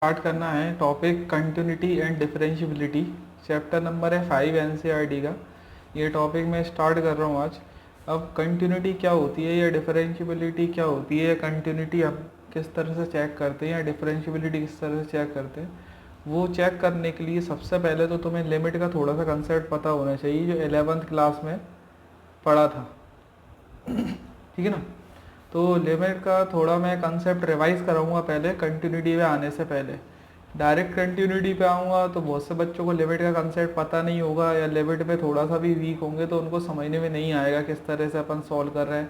Start करना है topic continuity and differentiability. Chapter number है 5 एनसीईआरटी का। ये टॉपिक मैं स्टार्ट कर रहा हूँ आज। अब कंटिन्यूटी क्या होती है या डिफरेंशियबिलिटी क्या होती है, कंटिन्यूटी हम किस तरह से चेक करते हैं या डिफरेंशियबिलिटी किस तरह से चेक करते हैं, वो चेक करने के लिए सबसे पहले तो तुम्हें लिमिट का थोड़ा सा कंसेप्ट पता होना चाहिए जो 11th क्लास में पढ़ा था। ठीक है ना। तो लिमिट का थोड़ा मैं कंसेप्ट रिवाइज कराऊंगा पहले कंटिन्यूटी पे आने से पहले। डायरेक्ट कंटिन्यूटी पे आऊँगा तो बहुत से बच्चों को लिमिट का कंसेप्ट पता नहीं होगा या लिमिट पे थोड़ा सा भी वीक होंगे तो उनको समझने में नहीं आएगा किस तरह से अपन सॉल्व कर रहे हैं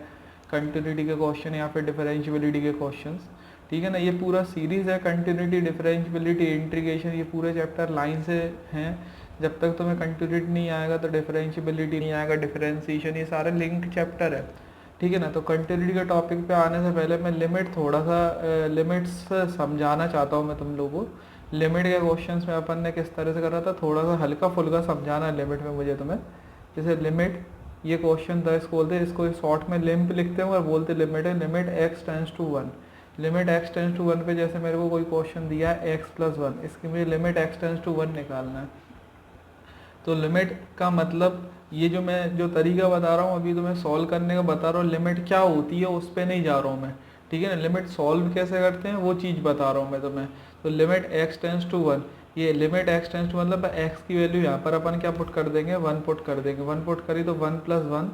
कंटिन्यूटी के क्वेश्चन या फिर डिफरेंशियबिलिटी के क्वेश्चंस। ठीक है ना। ये पूरा सीरीज़ है कंटिन्यूटी, डिफरेंशियबिलिटी, इंटीग्रेशन, ये पूरे चैप्टर लाइन से हैं। जब तक तुम्हें कंटिन्यूटी नहीं आएगा तो डिफरेंशियबिलिटी नहीं आएगा, डिफरेंशिएशन, ये सारे लिंक्ड चैप्टर है। ठीक है ना। तो कंटिन्यूटी के टॉपिक पे आने से पहले मैं लिमिट थोड़ा सा लिमिट्स समझाना चाहता हूँ मैं तुम लोगों को। लिमिट के क्वेश्चंस में अपन ने किस तरह से करा था, थोड़ा सा हल्का फुल्का समझाना लिमिट में मुझे तुम्हें। जैसे लिमिट, ये क्वेश्चन था, इसको बोलते हैं, इसको शॉर्ट में लिम्प लिखते हैं और बोलते लिमिट है, limit x tends to one. Limit x tends to one पे जैसे मेरे को कोई क्वेश्चन दिया है एक्स प्लस वन, इसकी मुझे limit x tends to one निकालना है। तो लिमिट का मतलब ये जो मैं जो तरीका बता रहा हूँ अभी तो मैं सॉल्व करने का बता रहा हूँ, लिमिट क्या होती है उस पर नहीं जा रहा हूँ मैं। ठीक है ना। लिमिट सॉल्व कैसे करते हैं वो चीज़ बता रहा हूँ मैं तुम्हें। तो limit x tends to one, ये लिमिट एक्स टेंस टू मतलब एक्स की वैल्यू यहाँ पर अपन क्या पुट कर देंगे, वन पुट कर देंगे। वन पुट करी तो वन प्लस वन,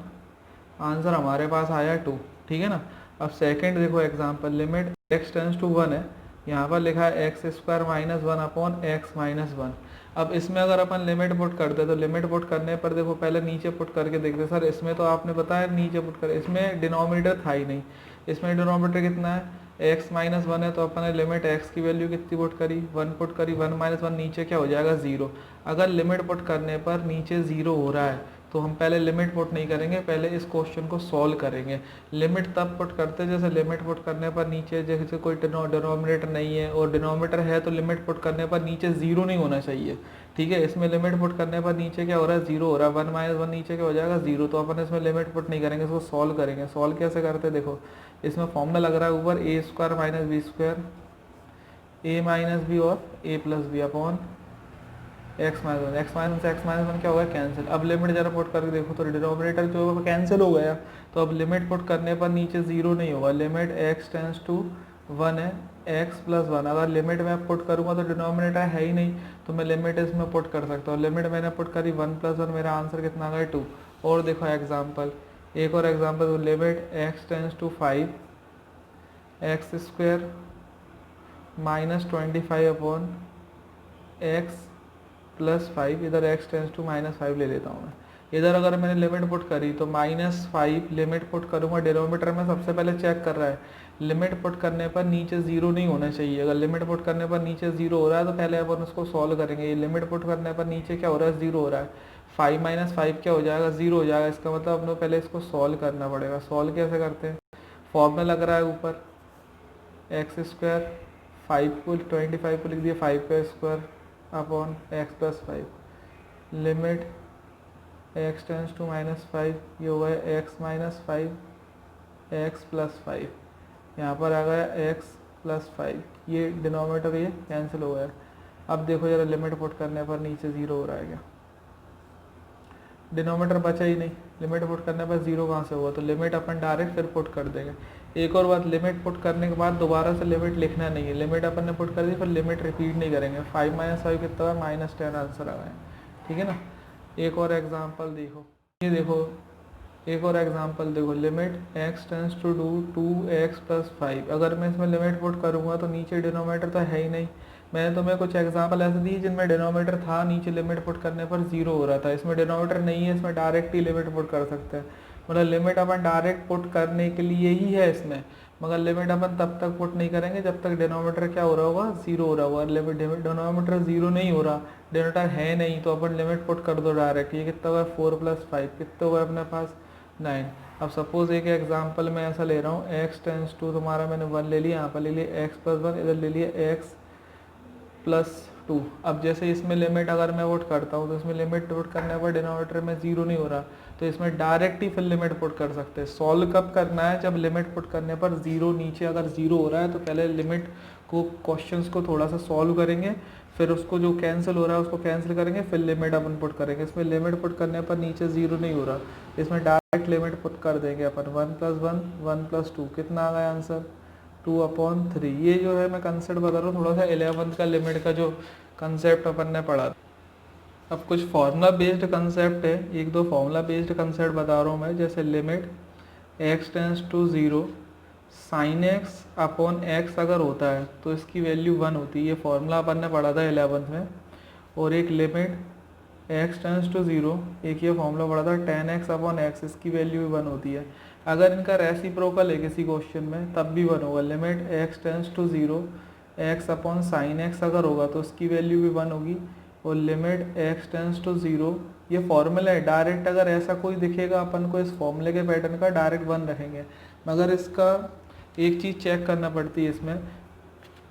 आंसर हमारे पास आया टू। ठीक है ना। अब सेकेंड देखो example, limit x tends to one है, यहाँ पर लिखा है x square minus one upon x minus one. अब इसमें अगर अपन लिमिट पुट करते तो लिमिट पुट करने पर देखो पहले नीचे पुट करके देखते, सर इसमें तो आपने बताया नीचे पुट कर, इसमें डिनोमिनेटर था ही नहीं। इसमें डिनोमिनेटर कितना है, एक्स माइनस वन है, तो अपन ने लिमिट एक्स की वैल्यू कितनी पुट करी, वन पुट करी, वन माइनस वन नीचे क्या हो जाएगा, जीरो। अगर लिमिट पुट करने पर नीचे जीरो हो रहा है तो हम पहले लिमिट पुट नहीं करेंगे, पहले इस क्वेश्चन को सॉल्व करेंगे। लिमिट तब पुट करते हैं जैसे लिमिट पुट करने पर नीचे जैसे कोई डिनोमिनेटर नहीं है, और डिनोमिनेटर है तो लिमिट पुट करने पर नीचे जीरो नहीं होना चाहिए। ठीक है। इसमें लिमिट पुट करने पर नीचे क्या हो रहा है, जीरो हो रहा है, वन माइनस वन नीचे क्या हो जाएगा, जीरो। तो अपन इसमें लिमिट पुट नहीं करेंगे, इसको सॉल्व करेंगे। सॉल्व कैसे करते हैं देखो, इसमें फॉर्मूला लग रहा है ऊपर A square minus B square, A minus B और A plus B upon x minus one. X minus one क्या होगा, कैंसिल। अब लिमिट जरा पुट करके देखो तो डिनोमिनेटर जो है कैंसिल हो गया। तो अब लिमिट पुट करने पर नीचे जीरो नहीं होगा, limit x tends to one है, एक्स प्लस वन। अगर लिमिट में पुट करूँगा तो डिनोमिनेटर है ही नहीं, तो मैं लिमिट इसमें पुट कर सकता हूँ। लिमिट मैंने पुट करी वन प्लस वन, मेरा आंसर कितना आ गया, टू। और देखो एग्जाम्पल, एक और example, limit x tends to five, X square minus 25 upon x plus five, इधर X tends to minus five ले लेता हूँ मैं। इधर अगर मैंने लिमिट पुट करी तो माइनस फाइव लिमिट पुट करूँगा, डिनोमीटर में सबसे पहले चेक कर रहा है, लिमिट पुट करने पर नीचे जीरो नहीं होना चाहिए। अगर लिमिट पुट करने पर नीचे जीरो हो रहा है तो पहले अपन उसको सॉल्व करेंगे। ये लिमिट पुट करने पर नीचे क्या हो रहा है, जीरो हो रहा है, फाइव माइनस फाइव क्या हो जाएगा, जीरो हो जाएगा। इसका मतलब अपने पहले इसको सॉल्व करना पड़ेगा। सॉल्व कैसे करते हैं, फॉर्म में लग रहा है ऊपर एक्स स्क्वायर, फाइव को 25 को लिख दिया फाइव का square upon x plus five, limit x tends to minus five, ये हुआ है x minus five, x plus five, यहाँ पर आ गया एक्स प्लस फाइव, ये डिनोमिनेटर ये कैंसिल हो गया। अब देखो जरा लिमिट पुट करने पर नीचे जीरो हो रहा है क्या, डिनोमीटर बचा ही नहीं, लिमिट पुट करने पर जीरो कहाँ से हुआ, तो लिमिट अपन डायरेक्ट फिर पुट कर देंगे। एक और बात, लिमिट पुट करने के बाद दोबारा से लिमिट लिखना नहीं है, लिमिट अपन ने पुट कर दी फिर लिमिट रिपीट नहीं करेंगे। फाइव माइनस फाइव कितना है, माइनस टेन आंसर आ गया। ठीक है ना। एक और एग्जाम्पल देखो, ये देखो एक और एग्जाम्पल देखो, limit x tends to do to x plus five. अगर मैं इसमें लिमिट पुट करूँगा तो नीचे डिनोमीटर तो है ही नहीं। मैंने तुम्हें कुछ एग्जांपल ऐसे दी जिनमें डिनोमीटर था, नीचे लिमिट पुट करने पर जीरो हो रहा था। इसमें डिनोमीटर नहीं है, इसमें डायरेक्ट ही लिमिट पुट कर सकते हैं। मतलब लिमिट अपन डायरेक्ट पुट करने के लिए ही है इसमें, मगर लिमिट अपन तब तक पुट नहीं करेंगे जब तक डिनोमीटर क्या हो रहा होगा, जीरो हो रहा होगा। लिमिट डिनोमीटर जीरो नहीं हो रहा, डिनोमीटर है नहीं, तो अपन लिमिट पुट कर दो डायरेक्ट। ये कितना हुआ, फोर प्लस फाइव कितना हुआ अपने पास, नाइन। अब सपोज एक एग्जाम्पल मैं ऐसा ले रहा हूँ, एक्स टेंस टू, तुम्हारा मैंने वन ले लिया, यहाँ पर ले लिया एक्स प्लस वन, इधर ले लिया एक्स प्लस टू। अब जैसे इसमें लिमिट अगर मैं पुट करता हूँ तो इसमें लिमिट पुट करने पर डिनोमीटर में जीरो नहीं हो रहा, तो इसमें डायरेक्ट ही फिर लिमिट पुट कर सकते हैं। सॉल्व कब करना है, जब लिमिट पुट करने पर जीरो नीचे अगर जीरो हो रहा है तो पहले लिमिट को क्वेश्चंस को थोड़ा सा सॉल्व करेंगे, फिर उसको जो कैंसिल हो रहा है उसको कैंसिल करेंगे, फिर लिमिट अपन पुट करेंगे। इसमें लिमिट पुट करने पर नीचे 0 नहीं हो रहा, इसमें डायरेक्ट लिमिट पुट कर देंगे अपन 1 + 1 1 + 2 कितना आ गया आंसर 2/3। ये जो है मैं कंसेप्ट बता रहा हूँ, थोड़ा सा 11th का लिमिट का जो कंसेप्ट अपन ने पढ़ा। अब कुछ फार्मूला बेस्ड कंसेप्ट है, एक दो फार्मूला बेस्ड कंसेप्ट बता रहा हूँ मैं, जैसे limit x tends to 0 sin x/x अगर होता है तो इसकी वैल्यू 1 होती है। ये फार्मूला अपन ने पढ़ा था 11th में। और एक लिमिट x टेंस टू 0, एक ये फार्मूला पढ़ा था tan x/x, इसकी वैल्यू भी 1 होती है। अगर इनका रेसिप्रोकल है किसी क्वेश्चन में तब भी 1 होगा। Limit x tends to 0 x/sin x अगर होगा तो उसकी वैल्यू भी 1 होगी। और लिमिट x टेंस टू 0, ये फॉर्मूला है डायरेक्ट, अगर ऐसा कोई दिखेगा अपन को इस फॉर्मूले के पैटर्न का डायरेक्ट 1 रखेंगे। मगर इसका एक चीज़ चेक करना पड़ती है, इसमें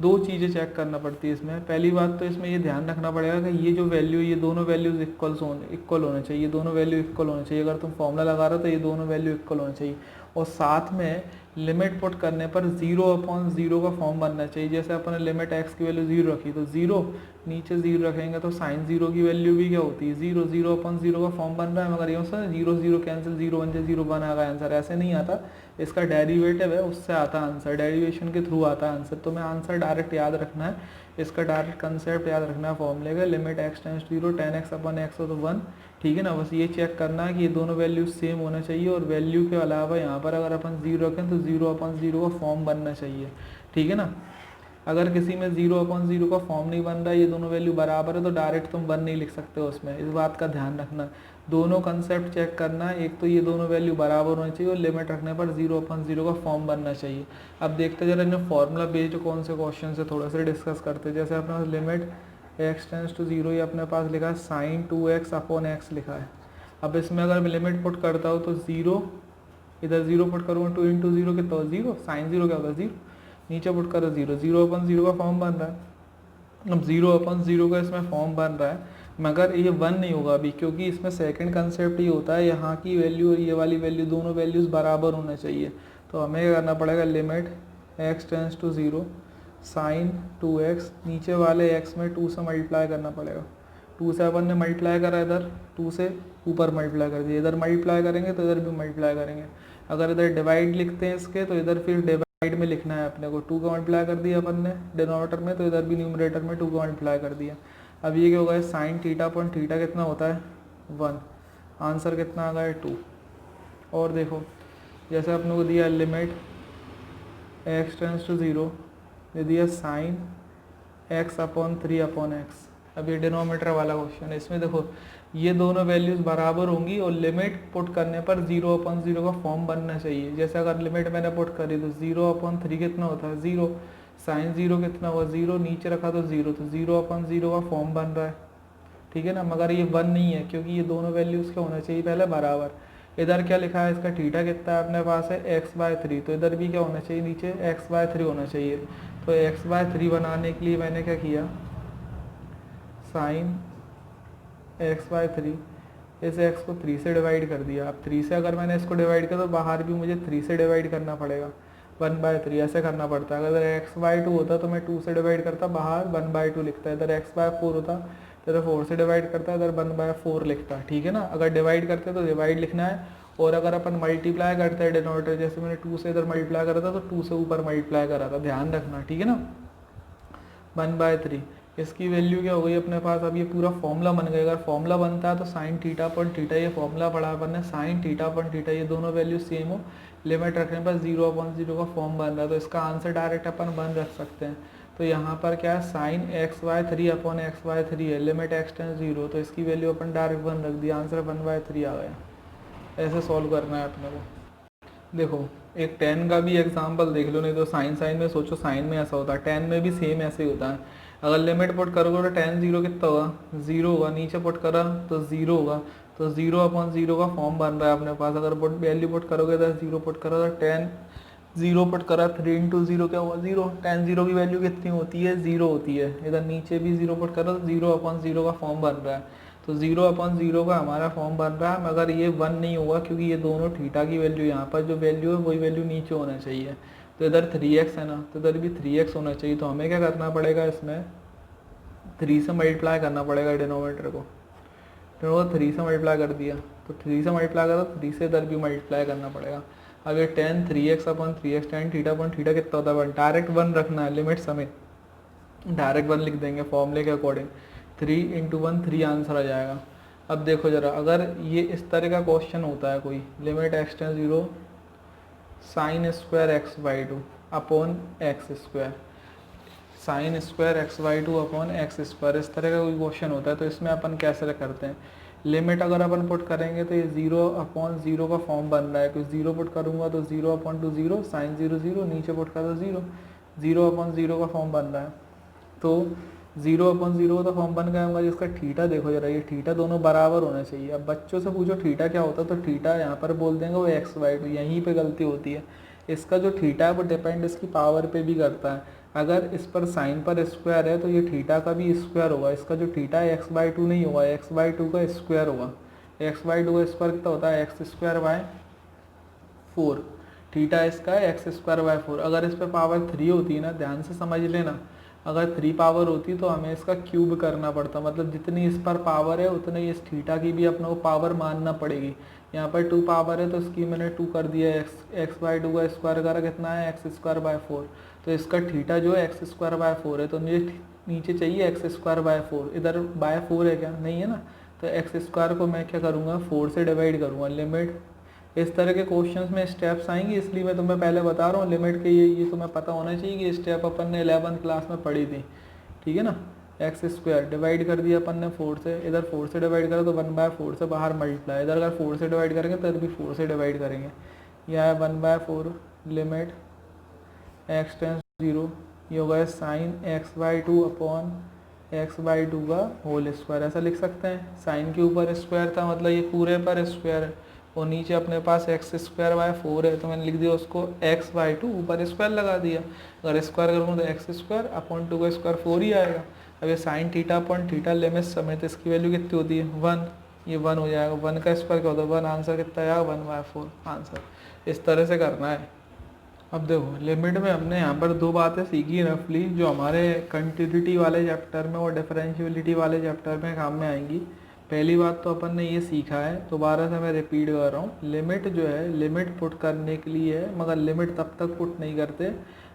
दो चीज़ें चेक करना पड़ती है इसमें। पहली बात तो इसमें ये ध्यान रखना पड़ेगा कि ये जो वैल्यू, ये दोनों वैल्यूज इक्वल होने चाहिए, दोनों वैल्यू इक्वल होने चाहिए। अगर तुम फॉर्मूला लगा रहे हो तो ये दोनों वैल्यू इक्वल होने चाहिए। और साथ में लिमिट पुट करने पर 0/0 का फॉर्म बनना चाहिए। जैसे अपन ने लिमिट x की वैल्यू 0 रखी तो 0 नीचे 0 रखेंगे तो साइन 0 की वैल्यू भी क्या होती है 0, 0/0 का फॉर्म बन रहा है। मगर ये 0 0 कैंसिल, 0 1 से 0 1 आएगा आंसर, ऐसे नहीं आता। इसका डेरिवेटिव है, उससे आता आंसर, डेरिवेशन के थ्रू आता आंसर। तो मैं आंसर डायरेक्ट याद रखना है, इसका डायरेक्ट कंसेप्ट याद रखना है फॉर्मूले का। Limit x tends to 0 tan x/x हो तो 1, ठीक है ना। बस ये चेक करना है कि ये दोनों वैल्यू सेम होना चाहिए। और वैल्यू के अलावा यहाँ पर अगर अपन 0 रखें तो 0/0 का फॉर्म बनना चाहिए, ठीक है ना। अगर किसी में 0/0 का फॉर्म नहीं बन रहा है, ये दोनों वैल्यू बराबर है, तो डायरेक्ट तुम 1 नहीं लिख सकते हो उसमें। इस बात का ध्यान रखना, दोनों कंसेप्ट चेक करना है। एक तो ये दोनों वैल्यू बराबर होनी चाहिए और लिमिट रखने पर 0/0 का फॉर्म बनना चाहिए। अब देखते जरा इन्हें फॉर्मूला बेस्ड कौन से क्वेश्चन से थोड़ा सा डिस्कस करते हैं। जैसे अपने लिमिट x टेंस टू 0, ये अपने पास लिखा है sin 2x/x लिखा है। अब इसमें अगर मैं लिमिट पुट करता हूँ तो 0, इधर 0 पुट करूँगा, 2 × 0 कितना होगा 0, साइन 0 क्या होगा 0, नीचे पुट करो 0, 0/0 का फॉर्म बन रहा है। अब 0/0 का इसमें फॉर्म बन रहा है, मगर ये 1 नहीं होगा अभी, क्योंकि इसमें सेकंड कंसेप्ट ये होता है यहाँ की वैल्यू और ये वाली वैल्यू, दोनों वैल्यूज़ बराबर होना चाहिए। तो हमें क्या करना पड़ेगा, limit x tends to 0 sin 2x, नीचे वाले x में 2 से मल्टीप्लाई करना पड़ेगा। 2 से अपन ने मल्टीप्लाई करा, इधर 2 से ऊपर मल्टीप्लाई कर दिया, इधर मल्टीप्लाई करेंगे तो इधर भी मल्टीप्लाई करेंगे। अगर इधर डिवाइड लिखते हैं इसके तो इधर फिर डिवाइड में लिखना है अपने को। 2 का मल्टीप्लाई कर दिया अपन ने डिनोमिनेटर में, तो इधर भी न्यूमरेटर में 2 का मल्टीप्लाई कर दिया। अब ये क्या होगा, साइन थीटा कितना होता है 1, आंसर कितना आ गया है 2। और देखो जैसे अपने को दिया लिमिट x टेंस टू 0, ये दिया साइन x/3/x। अब ये डिनोमीटर वाला क्वेश्चन है, इसमें देखो ये दोनों वैल्यूज बराबर होंगी और लिमिट पुट करने पर 0/0 का फॉर्म बनना चाहिए। जैसे अगर लिमिट मैंने पुट करी तो 0/3 कितना होता है 0, साइन 0 कितना हुआ 0, नीचे रखा तो 0, तो 0/0 का फॉर्म बन रहा है, ठीक है ना। मगर ये 1 नहीं है, क्योंकि ये दोनों वैल्यूज क्या होना चाहिए पहले बराबर। इधर क्या लिखा है, इसका थीटा कितना है अपने पास है x/3, तो इधर भी क्या होना चाहिए नीचे x/3 होना चाहिए। तो x/3 बनाने के लिए मैंने क्या किया, साइन x/3, इस x को 3 से डिवाइड कर दिया। अब 3 से अगर मैंने इसको डिवाइड किया तो बाहर भी मुझे 3 से डिवाइड करना पड़ेगा, 1/3 ऐसे करना पड़ता है। अगर x/2 होता तो मैं 2 से डिवाइड करता, बाहर 1/2 लिखता है। इधर x/4 होता तो इधर 4 से डिवाइड करता, इधर 1/4 लिखता, ठीक है ना। अगर डिवाइड करते तो डिवाइड लिखना है, और अगर अपन मल्टीप्लाई करते हैं डिनोमिनेटर, जैसे मैंने 2 से इधर मल्टीप्लाई करा था तो 2 से ऊपर मल्टीप्लाई करा था, ध्यान रखना, ठीक है ना। 1/3 इसकी वैल्यू क्या हो गई अपने पास। अब ये पूरा फॉर्मूला बन गया। अगर फॉर्मूला बनता है तो साइन थीटा, ये फॉर्मूला पढ़ा अपन ने, साइन थीटा, ये दोनों वैल्यू सेम हो, लिमिट रखने पर 0/0 का फॉर्म बन रहा है, तो इसका आंसर डायरेक्ट अपन 1 रख सकते हैं। तो यहाँ पर क्या है, साइन x/3/x/3 है, लिमिट x टेंस 0, तो इसकी वैल्यू अपन डायरेक्ट 1 रख दिया, आंसर 1/3 आ गया। ऐसे सॉल्व करना है अपने को। देखो एक tan का भी एग्जाम्पल देख लो, नहीं तो साइन में सोचो, साइन में ऐसा होता है, tan में भी सेम ऐसे ही होता है। अगर लिमिट पुट करोगे तो tan 0 कितना होगा 0 होगा, नीचे पुट करा तो 0 होगा, तो 0/0 का फॉर्म बन रहा है अपने पास। अगर वैल्यू पुट करोगे तो 0 पुट करो तो tan 0 पुट करा, 3 × 0 क्या हुआ 0, tan 0 की वैल्यू कितनी होती है 0 होती है। इधर नीचे भी 0 पुट करो तो 0/0 का फॉर्म बन रहा है, तो 0/0 का हमारा फॉर्म बन रहा है। मगर ये 1 नहीं होगा, क्योंकि ये दोनों थीटा की वैल्यू, यहाँ पर जो वैल्यू है वही वैल्यू नीचे होना चाहिए। तो तो इधर 3x है ना, तो इधर भी 3x होना चाहिए। तो हमें क्या करना पड़ेगा, इसमें 3 से मल्टीप्लाई करना पड़ेगा डिनोमिनेटर को। तो 3 से मल्टीप्लाई कर दिया, तो 3 से मल्टीप्लाई करो, 3 से इधर भी मल्टीप्लाई करना पड़ेगा। अब ये tan 3x upon 3x tan theta upon theta कितना होता है 1, डायरेक्ट 1 रखना है लिमिट समेत, डायरेक्ट 1 लिख देंगे फॉर्मूले के अकॉर्डिंग। 3 × 1 3 आंसर आ जाएगा। अब देखो जरा, अगर ये इस तरह का क्वेश्चन होता है कोई, limit x tends 0 sine square x by two upon x square, sine square x by two upon x square, इस तरह का कोई क्वेश्चन होता है, तो इसमें अपन कैसे करते हैं, लिमिट अगर अपन पुट करेंगे तो ये 0 अपॉन 0 का फॉर्म बन रहा है, कुछ 0 पुट करूँगा तो 0 अपॉन टू 0 साइन 0 0, नीचे पुट कर दो 0, 0 अपॉन 0 का फॉर्म बन रहा है। तो 0 अपॉन 0 का तो फॉर्म बन गया होगा, जिसका थीटा देखो जरा, ये थीटा दोनों बराबर होना चाहिए। अब बच्चों से पूछो थीटा क्या होता है, तो थीटा यहाँ पर बोल देंगे वो एक्स बाई टू, यहीं पे गलती होती है। इसका जो थीटा है वो डिपेंड इसकी पावर पे भी करता है। अगर इस पर साइन पर स्क्वायर है तो ये थीटा का भी स्क्वायर होगा, इसका जो थीटा है एक्स बाई टू नहीं होगा, एक्स बाई टू का स्क्वायर होगा। एक्स बाई टू का स्क्वायर कितना होता है, एक्स स्क्वायर बाय 4, थीटा इसका है एक्स स्क्वायर बाय 4। अगर इस पर पावर 3 होती है ना, ध्यान से समझ लेना, अगर 3 पावर होती तो हमें इसका क्यूब करना पड़ता, मतलब जितनी इस पर पावर है उतनी इस थीटा की भी अपने को पावर मानना पड़ेगी। यहाँ पर 2 पावर है तो इसकी मैंने 2 कर दिया, एक्स बाई टू का स्क्वायर करा कितना है एक्स स्क्वायर बाय 4, तो इसका थीटा जो है एक्स स्क्वायर बाय 4 है, तो मुझे नीचे चाहिए एक्स स्क्वायर बाय 4, इधर बाय 4 है क्या, नहीं है ना, तो एक्स स्क्वायर को मैं क्या करूँगा 4 से डिवाइड करूँगा। लिमिट इस तरह के क्वेश्चंस में स्टेप्स आएंगी, इसलिए मैं तुम्हें पहले बता रहा हूँ लिमिट के, ये तुम्हें पता होना चाहिए कि स्टेप अपन ने 11th क्लास में पढ़ी थी, ठीक है ना। एक्स स्क्वायर डिवाइड कर दिया अपन ने 4 से, इधर 4 से डिवाइड करो तो 1/4 से बाहर मल्टीप्लाई, इधर अगर 4 से डिवाइड करेंगे तो इधर भी 4 से डिवाइड करेंगे, यह है 1/4 लिमिट एक्स टेंस 0, ये होगा sine x by two upon x by to का होल स्क्वायर, ऐसा लिख सकते हैं। साइन के ऊपर स्क्वायर था मतलब ये पूरे पर स्क्वायर है, और नीचे अपने पास एक्स स्क्वायर बाय 4 है, तो मैंने लिख दिया उसको एक्स बाई टू, ऊपर स्क्वायर लगा दिया। अगर स्क्वायर करूँगा तो एक्स स्क्वायर अपॉन 2 का स्क्वायर 4 ही आएगा। अब ये sign theta upon theta limit समेत इसकी वैल्यू कितनी होती है 1, ये 1 हो जाएगा। 1 का स्क्वायर क्या होता है 1, आंसर कितना आएगा 1/4 आंसर। इस तरह से करना है। अब देखो लिमिट में हमने यहाँ पर 2 बातें सीखी रफली, जो हमारे कंटिन्यूटी वाले चैप्टर में और डिफरेंशियबिलिटी वाले चैप्टर में काम में आएंगी। पहली बात तो अपन ने ये सीखा है, दोबारा से मैं रिपीट कर रहा हूँ, लिमिट जो है लिमिट पुट करने के लिए है, मगर लिमिट तब तक पुट नहीं करते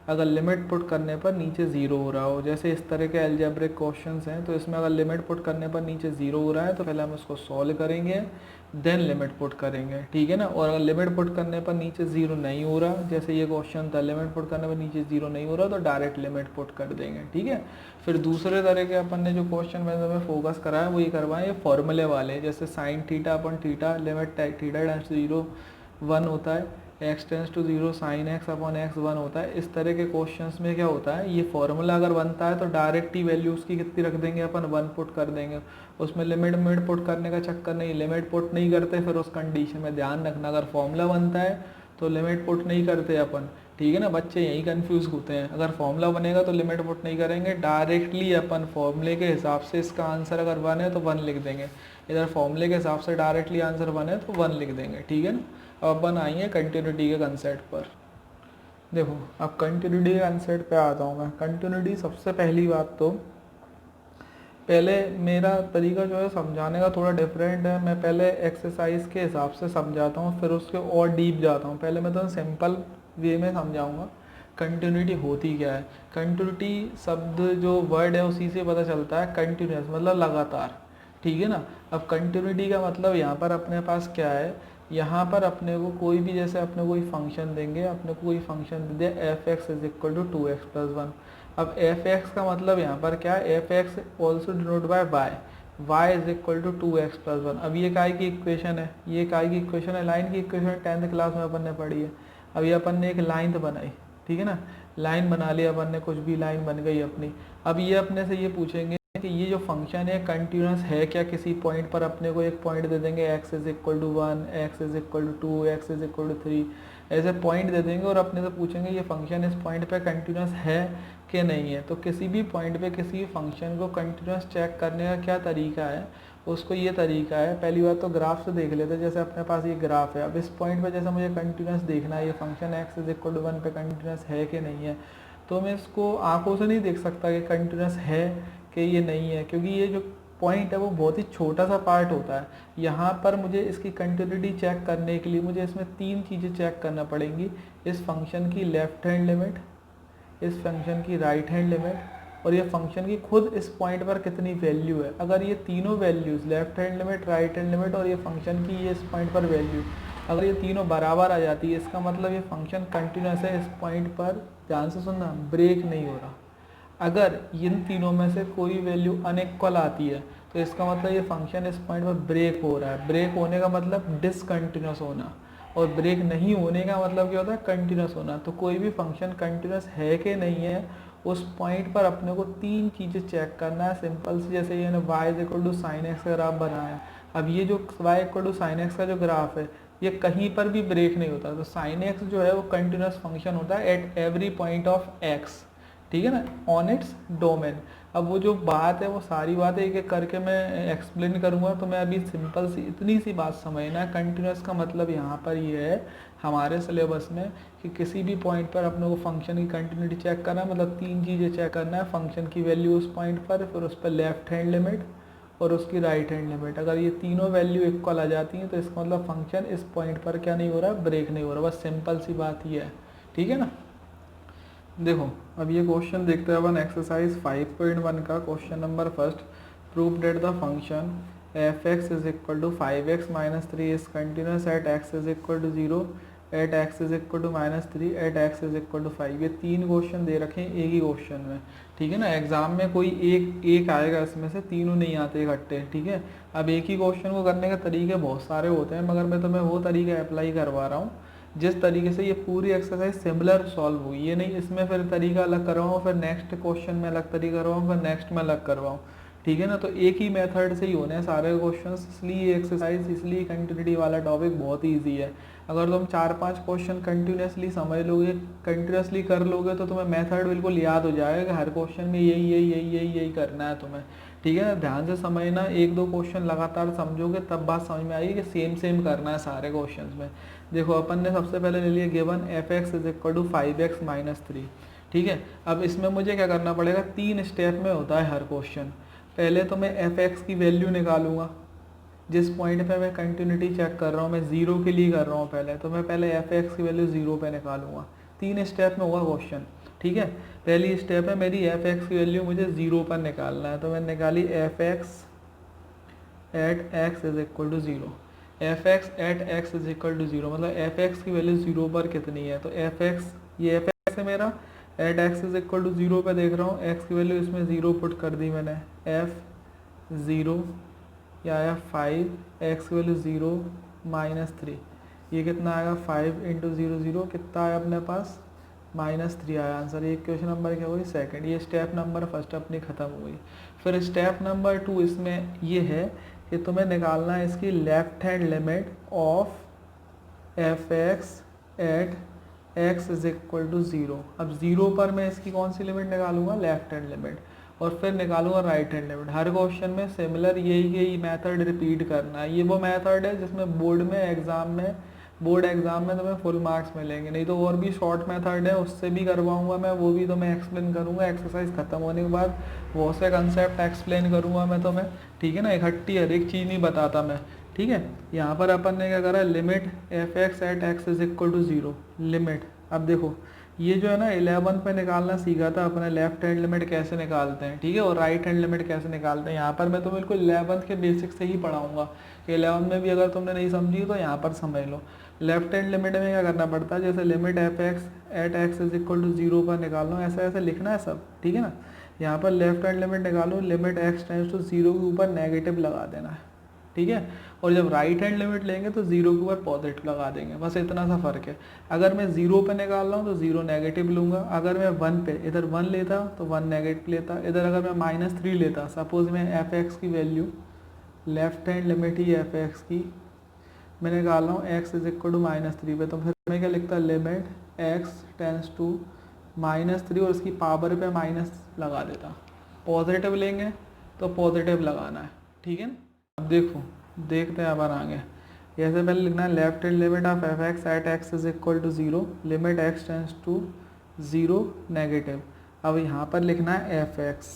अगर लिमिट पुट करने पर नीचे 0 हो रहा हो। जैसे इस तरह के अलजेब्रिक क्वेश्चंस हैं, तो इसमें अगर लिमिट पुट करने पर नीचे 0 हो रहा है तो पहले हम उसको सॉल्व करेंगे, देन लिमिट पुट करेंगे, ठीक है ना। और अगर लिमिट पुट करने पर नीचे 0 नहीं हो रहा, जैसे ये क्वेश्चन था लिमिट पुट करने पर नीचे 0 नहीं हो रहा, तो डायरेक्ट लिमिट पुट कर देंगे, ठीक है। फिर दूसरे तरह के अपन ने जो क्वेश्चन में फोकस करा है वो ये करवाएं, ये फॉर्मूले वाले, जैसे sine theta upon theta limit theta tends to 0 1 होता है, x tends to 0 sine x upon x 1 होता है। इस तरह के क्वेश्चंस में क्या होता है, ये फॉर्मूला अगर बनता है तो डायरेक्ट ही वैल्यू उसकी कितनी रख देंगे अपन 1 पुट कर देंगे, उसमें लिमिट पुट करने का चक्कर नहीं, लिमिट पुट नहीं करते। फिर उस कंडीशन में ध्यान रखना, अगर फॉर्मूला बनता है तो लिमिट पुट नहीं करते अपन, ठीक है ना। बच्चे यही कंफ्यूज होते हैं, अगर फॉर्मूला बनेगा तो लिमिट पुट नहीं करेंगे, डायरेक्टली अपन फॉर्मूले के हिसाब से इसका आंसर अगर 1 है तो 1 लिख देंगे, इधर फॉर्मूले के हिसाब से डायरेक्टली आंसर 1 है तो 1 लिख देंगे, ठीक है ना। अब अपन आएंगे कंटिन्यूटी के कंसेप्ट पर। देखो अब कंटिन्यूटी के कंसेप्ट पे आता हूँ मैं। कंटिन्यूटी सबसे पहली बात तो, पहले मेरा तरीका जो है समझाने का थोड़ा डिफरेंट है, मैं पहले एक्सरसाइज के हिसाब से समझाता हूँ, फिर उसके और डीप जाता हूँ। पहले मैं तो सिंपल वे में समझाऊँगा कंटिन्यूटी होती क्या है। कंटिन्यूटी शब्द जो वर्ड है उसी से पता चलता है, कंटिन्यूस मतलब लगातार, ठीक है ना। अब कंटिन्यूटी का मतलब यहाँ पर अपने पास क्या है, यहाँ पर अपने को कोई भी, जैसे अपने कोई फंक्शन देंगे, अपने को कोई फंक्शन दे दिया f x is equal to 2x+1। अब एफ एक्स का मतलब यहाँ पर क्या है, f x also denote by y, y is equal to 2x+1। अब ये काय की इक्वेशन है, ये काय की इक्वेशन है, लाइन की इक्वेशन 10th क्लास में अपन ने पढ़ी है। अब ये अपन ने एक लाइन तो बनाई, ठीक है ना, लाइन बना लिया अपन ने, कुछ भी लाइन बन गई अपनी। अब ये अपने से ये पूछेंगे कि ये जो फंक्शन है कंटिन्यूस है क्या, किसी पॉइंट पर अपने को एक पॉइंट दे देंगे x is equal to 1, x is equal to 2, x is equal to 3, ऐसे पॉइंट दे देंगे और अपने से पूछेंगे ये फंक्शन इस पॉइंट पे कंटिन्यूस है कि नहीं है। तो किसी भी पॉइंट पे किसी भी फंक्शन को कंटिन्यूस चेक करने का क्या तरीका है, उसको ये तरीका है, पहली बात तो ग्राफ से देख लेते हैं। जैसे अपने पास ये ग्राफ है, अब इस पॉइंट पे जैसे मुझे कंटिन्यूस देखना है, ये function x is equal to 1 पे कंटिन्यूस है कि नहीं है, तो मैं इसको आंखों से नहीं देख सकता कि कंटिन्यूस है कि ये नहीं है, क्योंकि ये जो पॉइंट है वो बहुत ही छोटा सा पार्ट होता है। यहाँ पर मुझे इसकी कंटिन्यूटी चेक करने के लिए मुझे इसमें 3 चीज़ें चेक करना पड़ेंगी। इस फंक्शन की लेफ्ट हैंड लिमिट, इस फंक्शन की राइट हैंड लिमिट और ये फंक्शन की खुद इस पॉइंट पर कितनी वैल्यू है। अगर ये तीनों values left hand limit, right hand limit और ये फंक्शन की ये इस पॉइंट पर वैल्यू अगर ये तीनों बराबर आ जाती है, इसका मतलब ये फंक्शन कंटिन्यूस है। इस पॉइंट पर ध्यान से सुनना, ब्रेक नहीं हो रहा। अगर इन तीनों में से कोई वैल्यू अनइक्वल आती है तो इसका मतलब ये फंक्शन इस पॉइंट पर ब्रेक हो रहा है। ब्रेक होने का मतलब डिसकंटिन्यूस होना, और ब्रेक नहीं होने का मतलब क्या होता है, कंटिन्यूस होना। तो कोई भी फंक्शन कंटिन्यूस है कि नहीं है, उस पॉइंट पर अपने को 3 चीज़ें चेक करना है सिंपल सी। जैसे ये ना y is equal to sine x का ग्राफ बनाया, अब ये जो y equal to sine x का जो ग्राफ है ये कहीं पर भी ब्रेक नहीं होता। तो साइन एक्स जो है वो कंटिन्यूस फंक्शन होता है at every point of x, ठीक है ना, ऑन इट्स डोमेन। अब वो जो बात है वो सारी बातें एक एक करके मैं एक्सप्लेन करूँगा, तो मैं अभी सिंपल सी इतनी सी बात समझना है। कंटिन्यूस का मतलब यहाँ पर ये है हमारे सिलेबस में कि किसी भी पॉइंट पर अपने को फंक्शन की कंटिन्यूटी चेक करना है, मतलब 3 चीज़ें चेक करना है। फंक्शन की वैल्यू उस पॉइंट पर, फिर उस पर लेफ्ट हैंड लिमिट और उसकी राइट हैंड लिमिट। अगर ये तीनों वैल्यू इक्वल आ जाती हैं तो इसका मतलब फंक्शन इस पॉइंट पर क्या नहीं हो रहा, ब्रेक नहीं हो रहा। बस सिंपल सी बात ही है, ठीक है ना। देखो अब ये क्वेश्चन देखते हैं अपन एक्सरसाइज 5.1 का question number first. Prove that the function f x is equal to 5x minus 3 is continuous at x is equal to 0, at x is equal to -3, at x is equal to 5। ये 3 question दे रखे हैं एक ही question में, ठीक है ना। Exam में कोई एक आएगा, इसमें से तीनों नहीं आते इकट्ठे, ठीक है। अब एक ही क्वेश्चन को करने के तरीके बहुत सारे होते हैं, मगर मैं तुम्हें वो तरीका अप्लाई करवा रहा हूँ जिस तरीके से ये पूरी एक्सरसाइज सिमिलर सॉल्व हुई। ये नहीं इसमें फिर तरीका अलग करवाऊँ, फिर नेक्स्ट क्वेश्चन में अलग तरीका करवाऊँ, फिर नेक्स्ट में अलग करवाऊँ, ठीक है ना। तो एक ही मेथड से ही होने हैं सारे क्वेश्चंस, इसलिए एक्सरसाइज, इसलिए कंटिन्यूटी वाला टॉपिक बहुत ईजी है। अगर तुम 4-5 क्वेश्चन कंटिन्यूसली समझ लोगे, कंटिन्यूसली कर लोगे, तो तुम्हें मेथड बिल्कुल याद हो जाएगा। हर क्वेश्चन में यही करना है तुम्हें, ठीक है। ध्यान से समझना, 1-2 क्वेश्चन लगातार समझोगे तब बात समझ में आएगी कि सेम करना है सारे क्वेश्चन में। देखो अपन ने सबसे पहले ले लिया given f x is equal to 5x minus 3, ठीक है। अब इसमें मुझे क्या करना पड़ेगा, 3 स्टेप में होता है हर क्वेश्चन। पहले तो मैं एफ एक्स की वैल्यू निकालूंगा, जिस पॉइंट पे मैं कंटिन्यूटी चेक कर रहा हूँ, मैं 0 के लिए कर रहा हूँ पहले, तो मैं पहले एफ एक्स की वैल्यू 0 पे निकालूंगा। 3 स्टेप में होगा क्वेश्चन, ठीक है। पहली स्टेप है मेरी एफ एक्स की वैल्यू मुझे 0 पर निकालना है, तो मैंने निकाली f x at x is equal to 0। F x at x is equal to 0 मतलब एफ एक्स की वैल्यू 0 पर कितनी है, तो एफ एक्स, ये एफ एक्स है मेरा, at x is equal to 0 पे देख रहा हूँ, एक्स की वैल्यू इसमें 0 पुट कर दी मैंने, एफ 0 या आया 5, एक्स की वैल्यू 0 माइनस 3, ये कितना आएगा 5 इंटू 0 कितना आया अपने पास -3 आया आंसर। ये क्वेश्चन नंबर क्या हुई, सेकंड। ये स्टेप नंबर फर्स्ट अपनी खत्म हो गई। फिर स्टेप नंबर 2 इसमें ये है कि तुम्हें निकालना है इसकी left hand limit of F x at x is equal to 0। अब 0 पर मैं इसकी कौन सी लिमिट निकालूंगा, लेफ्ट हैंड लिमिट, और फिर निकालूंगा राइट हैंड लिमिट। हर क्वेश्चन में सिमिलर यही मेथड रिपीट करना है। ये वो मेथड है जिसमें बोर्ड एग्जाम में तुम्हें फुल मार्क्स मिलेंगे। नहीं तो और भी शॉर्ट मेथड है, उससे भी करवाऊंगा मैं, वो भी तुम्हें एक्सप्लेन करूंगा एक्सरसाइज खत्म होने के बाद। बहुत से कंसेप्ट एक्सप्लेन करूंगा मैं तुम्हें, ठीक है ना। इकट्ठी हर एक चीज़ नहीं बताता मैं, ठीक है। यहाँ पर अपन ने क्या करा, limit f x at x is equal to 0 limit. अब देखो ये जो है ना 11 पे निकालना सीखा था अपने, लेफ्ट हैंड लिमिट कैसे निकालते हैं, ठीक है, और राइट हैंड लिमिट कैसे निकालते हैं। यहाँ पर मैं तो बिल्कुल 11 के बेसिक से ही पढ़ाऊंगा कि 11 में भी अगर तुमने नहीं समझी तो यहाँ पर समझ लो। लेफ्ट हैंड लिमिट में क्या करना पड़ता है, जैसे limit f x at x is equal to 0 पर निकालना, ऐसे लिखना है सब, ठीक है ना। यहाँ पर लेफ्ट हैंड लिमिट निकालो, लिमिट एक्स टेंड्स टू 0 के ऊपर नेगेटिव लगा देना है, ठीक है। और जब राइट हैंड लिमिट लेंगे तो 0 के ऊपर पॉजिटिव लगा देंगे, बस इतना सा फर्क है। अगर मैं 0 पे निकाल रहा हूँ तो 0 नेगेटिव लूँगा, अगर मैं 1 पे इधर 1 लेता तो 1 नेगेटिव लेता, इधर अगर मैं -3 लेता, सपोज मैं एफ एक्स की वैल्यू, लेफ्ट हैंड लिमिट ही एफ एक्स की मैंने निकाल रहा हूँ x इज इक्वल टू -3 पे, तो फिर मैं क्या लिखता, लिमिट x टेंस टू -3 और उसकी पावर पे माइनस लगा देता। पॉजिटिव लेंगे तो पॉजिटिव लगाना है, ठीक है ना। अब देखो, देखते हैं अब आगे। ऐसे पहले लिखना है left hand limit of F x at x is equal to 0, limit x tends to 0 negative. अब यहाँ पर लिखना है एफ एक्स,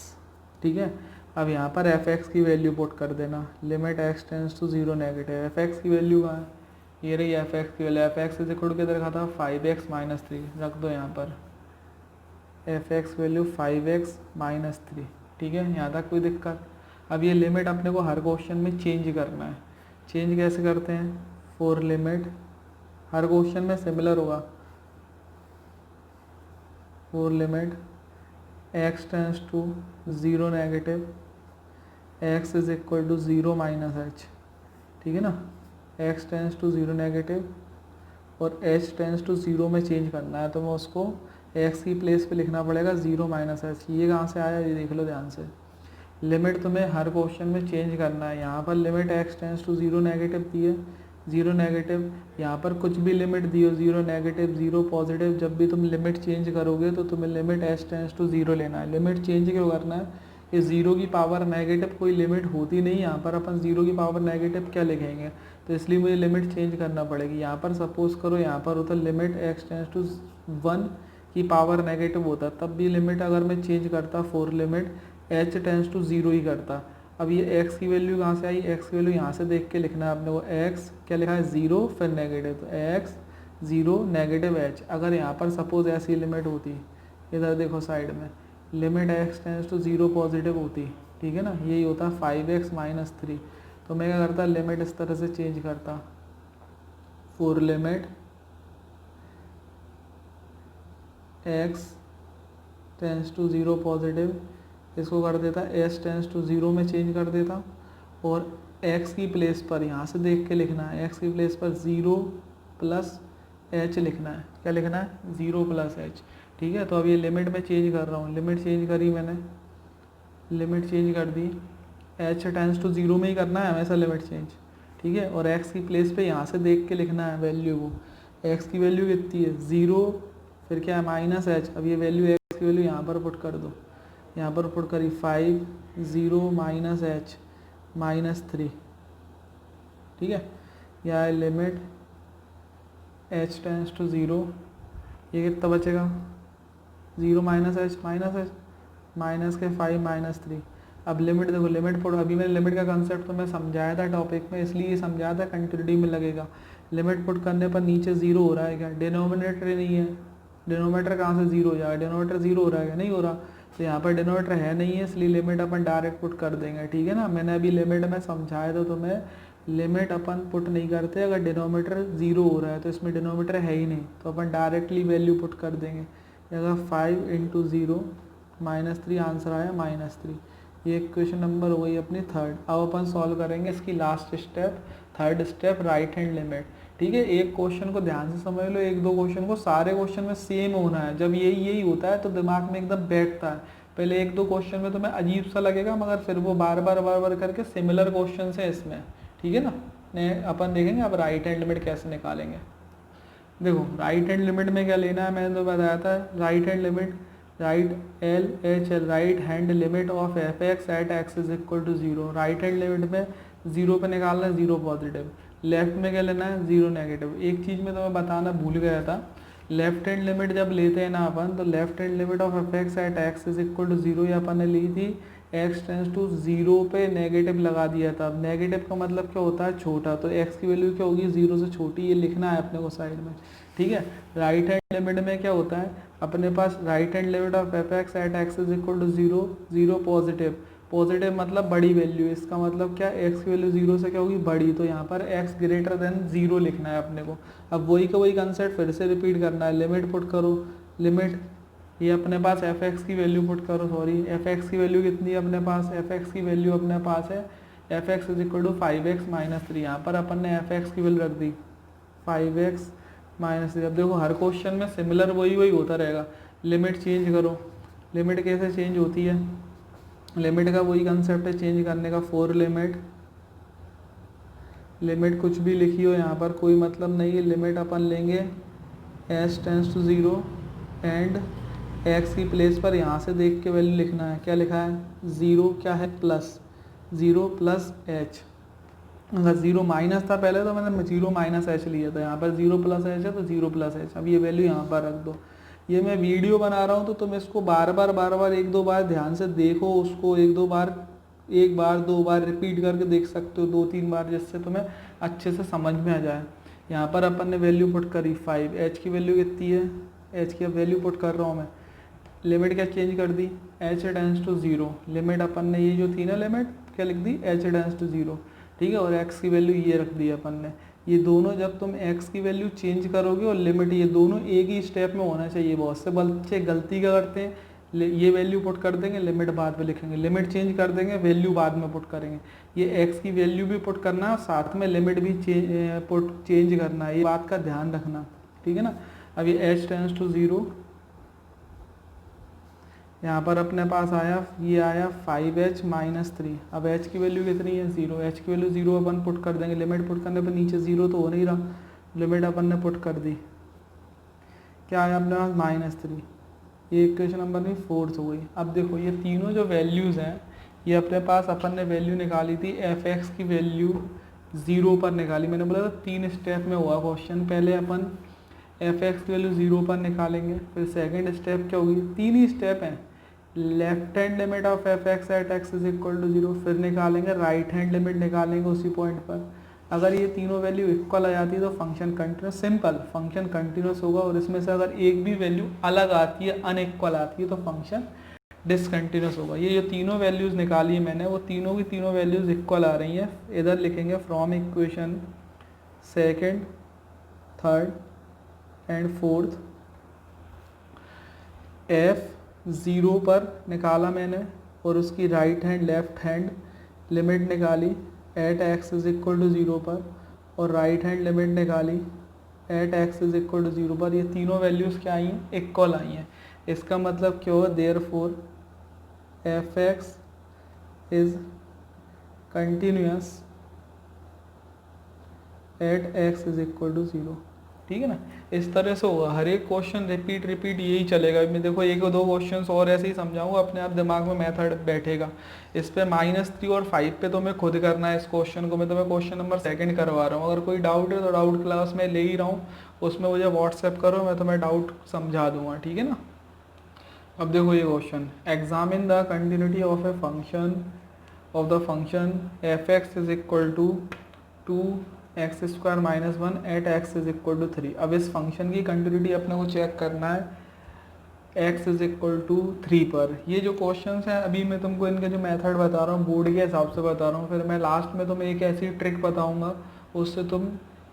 ठीक है। अब यहाँ पर एफ एक्स की वैल्यू पुट कर देना, limit x tends to 0 negative. F x की वैल्यू कहाँ है, ये रही एफ एक्स की value. F x is equal to किधर रखा था, 5x - 3 रख दो यहाँ पर, एफ एक्स वैल्यू 5x - 3, ठीक है। यहाँ तक कोई दिक्कत। अब ये लिमिट अपने को हर क्वेश्चन में चेंज करना है। चेंज कैसे करते हैं, फॉर लिमिट, हर क्वेश्चन में सिमिलर होगा, for limit x tends to 0 negative, x is equal to 0 minus h, ठीक है ना। x टेंस टू 0 नेगेटिव और h टेंस टू 0 में चेंज करना है, तो मैं उसको x की प्लेस पे लिखना पड़ेगा 0 माइनस h। ये कहाँ से आया, ये देख लो ध्यान से। लिमिट तुम्हें हर क्वेश्चन में चेंज करना है। यहाँ पर limit x tends to 0 negative दी है, 0 नेगेटिव, यहाँ पर कुछ भी लिमिट दी हो, 0 नेगेटिव 0 पॉजिटिव, जब भी तुम लिमिट चेंज करोगे तो तुम्हें लिमिट h टेंस टू 0 लेना है। लिमिट चेंज क्यों करना है, ये 0 की पावर नेगेटिव कोई लिमिट होती नहीं, यहाँ पर अपन 0 की पावर नेगेटिव क्या लिखेंगे, तो इसलिए मुझे लिमिट चेंज करना पड़ेगी। यहाँ पर सपोज करो यहाँ पर होता लिमिट x टेंस टू 1 की पावर नेगेटिव होता, तब भी लिमिट अगर मैं चेंज करता for limit h tends to 0 ही करता। अब ये x की वैल्यू कहाँ से आई, x की वैल्यू यहाँ से देख के लिखना है अपने को। x क्या लिखा है, 0 फिर नेगेटिव, तो x 0 नेगेटिव h। अगर यहाँ पर सपोज ऐसी लिमिट होती, इधर देखो साइड में, limit x tends to 0 positive होती, ठीक है ना, यही होता 5x - 3, तो मैं क्या करता, लिमिट इस तरह से चेंज करता, for limit x tends to 0 positive, इसको कर देता s टेंस टू 0 में चेंज कर देता, और x की प्लेस पर यहाँ से देख के लिखना है, x की प्लेस पर 0 प्लस h लिखना है। क्या लिखना है, 0 प्लस h, ठीक है। तो अब ये लिमिट में चेंज कर रहा हूँ, लिमिट चेंज करी मैंने, लिमिट चेंज कर दी, h टेंस टू 0 में ही करना है हमेशा लिमिट चेंज, ठीक है। और x की प्लेस पे यहाँ से देख के लिखना है वैल्यू को, x की वैल्यू कितनी है, 0 फिर क्या है माइनस h। अब ये वैल्यू x की वैल्यू यहाँ पर पुट कर दो, यहाँ पर पुट करी 5 0 माइनस h -3, ठीक है। यह है लिमिट h टेंस टू 0, ये कितना बचेगा, 0 माइनस h माइनस के 5 - 3। अब लिमिट देखो, लिमिट पुट, अभी मैंने लिमिट का कंसेप्ट तो मैं समझाया था टॉपिक में, इसलिए समझाया था कंटिन्यूटी में लगेगा। लिमिट पुट करने पर नीचे 0 हो रहा है क्या, डिनोमिनेटर नहीं है, डिनोमीटर कहाँ से 0 हो जाएगा, डिनोमीटर 0 हो रहा है क्या, नहीं हो रहा, तो यहाँ पर डिनोमीटर है नहीं है, इसलिए लिमिट अपन डायरेक्ट पुट कर देंगे, ठीक है ना। मैंने अभी लिमिट में समझाया था, तो मैं लिमिट अपन पुट नहीं करते, अगर डिनोमीटर 0 हो रहा है तो इसमें डिनोमीटर है ही नहीं, तो अपन डायरेक्टली वैल्यू पुट कर देंगे। अगर 5 × 0 -3 आंसर आया -3। ये क्वेश्चन नंबर हो गई अपनी थर्ड। अब अपन सॉल्व करेंगे इसकी last step, third step, right hand limit, ठीक है। एक क्वेश्चन को ध्यान से समझ लो, एक दो क्वेश्चन को, सारे क्वेश्चन में सेम होना है। जब यही होता है तो दिमाग में एकदम बैठता है। पहले एक दो क्वेश्चन में तुम्हें अजीब सा लगेगा, मगर फिर वो बार बार करके सिमिलर क्वेश्चन है इसमें, ठीक है ना। अपन देखेंगे अब राइट हैंड लिमिट कैसे निकालेंगे। देखो राइट हैंड लिमिट में क्या लेना है, मैंने तो बताया था, right hand limit, right LHL, right hand limit of F x at x is equal to 0। Right hand limit में 0 पे निकालना है 0 पॉजिटिव, लेफ्ट में क्या लेना है 0 नेगेटिव। एक चीज़ में तो मैं बताना भूल गया था, लेफ्ट हैंड लिमिट जब लेते हैं ना अपन, तो left hand limit of F x at x is equal to 0 ये अपन ने ली थी, x टेंस टू 0 पे नेगेटिव लगा दिया था। अब नेगेटिव का मतलब क्या होता है, छोटा, तो x की वैल्यू क्या होगी, 0 से छोटी, ये लिखना है अपने को साइड में, ठीक है। राइट हैंड लिमिट में क्या होता है अपने पास, right hand limit of F x at x is equal to 0, 0 positive, positive मतलब बड़ी वैल्यू, इसका मतलब क्या, x की वैल्यू 0 से क्या होगी, बड़ी, तो यहाँ पर x ग्रेटर देन 0 लिखना है अपने को। अब वही का वही कंसेप्ट फिर से रिपीट करना है, लिमिट पुट करो, लिमिट ये अपने पास एफ एक्स की वैल्यू पुट करो, सॉरी एफ एक्स की वैल्यू कितनी है अपने पास, एफ एक्स की वैल्यू अपने पास है f x is equal to 5x - 3। यहाँ पर अपन ने एफ एक्स की वैल्यू रख दी 5x - 3। अब देखो हर क्वेश्चन में सिमिलर वही होता रहेगा। लिमिट चेंज करो, लिमिट कैसे चेंज होती है, लिमिट का वही कंसेप्ट है चेंज करने का, फॉर लिमिट लिमिट कुछ भी लिखी हो यहाँ पर कोई मतलब नहीं है, लिमिट अपन लेंगे s tends to zero and x की प्लेस पर यहाँ से देख के वैल्यू लिखना है। क्या लिखा है? ज़ीरो क्या है? Plus, zero plus H. अगर ज़ीरो माइनस था पहले तो मैंने ज़ीरो माइनस एच लिया था, यहाँ पर ज़ीरो प्लस एच है तो ज़ीरो प्लस एच। अब ये वैल्यू यहाँ पर रख दो। ये मैं वीडियो बना रहा हूँ तो तुम इसको बार बार एक दो बार ध्यान से देखो, उसको एक बार दो बार रिपीट करके देख सकते हो, 2-3 बार, जिससे तुम्हें अच्छे से समझ में आ जाए। यहाँ पर अपन ने वैल्यू पुट करी 5, एच की वैल्यू कितनी है? एच की अब वैल्यू पुट कर रहा हूँ मैं। लिमिट क्या चेंज कर दी? H tends to zero. Limit अपन ने ये जो थी ना लिमिट, क्या लिख दी? एच टेंस टू ज़ीरो, ठीक है। और एक्स की वैल्यू ये रख दी अपन ने। ये दोनों जब तुम एक्स की वैल्यू चेंज करोगे और लिमिट, ये दोनों एक ही स्टेप में होना चाहिए। बहुत से बच्चे गलती क्या करते हैं, ये वैल्यू पुट कर देंगे, लिमिट बाद में लिखेंगे, लिमिट चेंज कर देंगे, वैल्यू बाद में पुट करेंगे। ये एक्स की वैल्यू भी पुट करना है, साथ में लिमिट भी चेंज करना है, ये बात का ध्यान रखना, ठीक है ना। अब ये एच टेंस टू ज़ीरो, यहाँ पर अपने पास आया, ये आया 5h माइनस 3। अब h की वैल्यू कितनी है? 0। h की वैल्यू 0 अपन पुट कर देंगे, लिमिट पुट करने पर नीचे 0 तो हो नहीं रहा, लिमिट अपन ने पुट कर दी। क्या आया अपने पास? -3। ये इक्वेशन नंबर नहीं, 4th हो गई। अब देखो ये तीनों जो वैल्यूज़ हैं, ये अपने पास अपन ने वैल्यू निकाली थी f(x) की वैल्यू 0 पर निकाली। मैंने बोला था 3 स्टेप में हुआ क्वेश्चन। पहले अपन f(x) की वैल्यू 0 पर निकालेंगे, फिर सेकेंड स्टेप क्या होगी? 3 ही स्टेप हैं। Left hand limit of f(x) at x is equal to 0, फिर निकालेंगे राइट हैंड लिमिट, निकालेंगे उसी पॉइंट पर। अगर ये तीनों वैल्यू इक्वल आ जाती है तो function continuous, simple function continuous होगा। और इसमें से अगर एक भी वैल्यू अलग आती है, अनइक्वल आती है, तो फंक्शन डिसकंटिन्यूस होगा। ये जो तीनों वैल्यूज़ निकाली है मैंने, वो तीनों की तीनों वैल्यूज़ इक्वल आ रही हैं। इधर लिखेंगे from equation second, third and fourth, f(0) पर निकाला मैंने और उसकी right hand left hand limit निकाली at x is equal to 0 पर, और राइट हैंड लिमिट निकाली at x is equal to 0 पर। ये तीनों वैल्यूज़ क्या आई हैं? इक्वल आई हैं। इसका मतलब क्या हुआ? Therefore f(x) is continuous at x is equal to 0, ठीक है ना। इस तरह से होगा हर एक क्वेश्चन, रिपीट यही चलेगा। मैं देखो एक दो क्वेश्चंस और ऐसे ही समझाऊंगा, अपने आप दिमाग में मेथड बैठेगा। इस पे -3 और 5 पे तो मैं खुद करना है। इस क्वेश्चन को मैं तुम्हें क्वेश्चन नंबर 2 करवा रहा हूँ। अगर कोई डाउट है तो डाउट क्लास में ले ही रहा हूँ, उसमें मुझे व्हाट्सएप करो, मैं तुम्हें डाउट समझा दूंगा, ठीक है ना। अब देखो ये question, examine the continuity of a function of the function f(x) is equal to 2x² minus 1 at x is equal to 3। अब इस फंक्शन की कंटिन्यूटी अपने को चेक करना है x इज इक्वल टू 3 पर। ये जो क्वेश्चंस हैं अभी मैं तुमको इनके जो मेथड बता रहा हूँ बोर्ड के हिसाब से बता रहा हूँ, फिर मैं लास्ट में तुम्हें एक ऐसी ट्रिक बताऊँगा, उससे तुम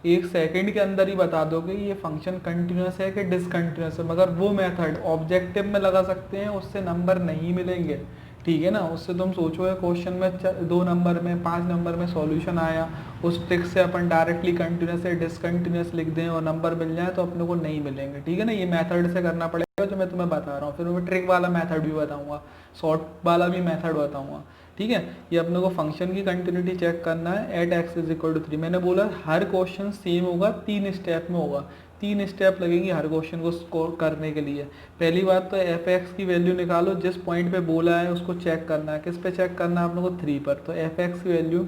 1 सेकेंड के अंदर ही बता दोगे ये फंक्शन कंटिन्यूस है कि डिसकंटिन्यूस है। मगर वो मेथड ऑब्जेक्टिव में लगा सकते हैं, उससे नंबर नहीं मिलेंगे, ठीक है ना। उससे तुम सोचो है क्वेश्चन में 2 नंबर में 5 नंबर में सॉल्यूशन आया, उस ट्रिक से अपन डायरेक्टली कंटिन्यूस या डिसकंटिन्यूस लिख दें और नंबर मिल जाए तो अपने को नहीं मिलेंगे, ठीक है ना। ये मेथड से करना पड़ेगा जो मैं तुम्हें बता रहा हूँ। फिर मैं ट्रिक वाला मेथड भी बताऊँगा, शॉर्ट वाला भी मेथड बताऊँगा, ठीक है। ये अपने को फंक्शन की कंटिन्यूटी चेक करना है at x is equal to 3। मैंने बोला हर क्वेश्चन सेम होगा, 3 स्टेप में होगा, 3 स्टेप लगेंगे हर क्वेश्चन को स्कोर करने के लिए। पहली बात तो f(x) की वैल्यू निकालो, जिस पॉइंट पे बोला है उसको चेक करना है। किस पे चेक करना है? आप लोगों को 3 पर। तो f(x) की value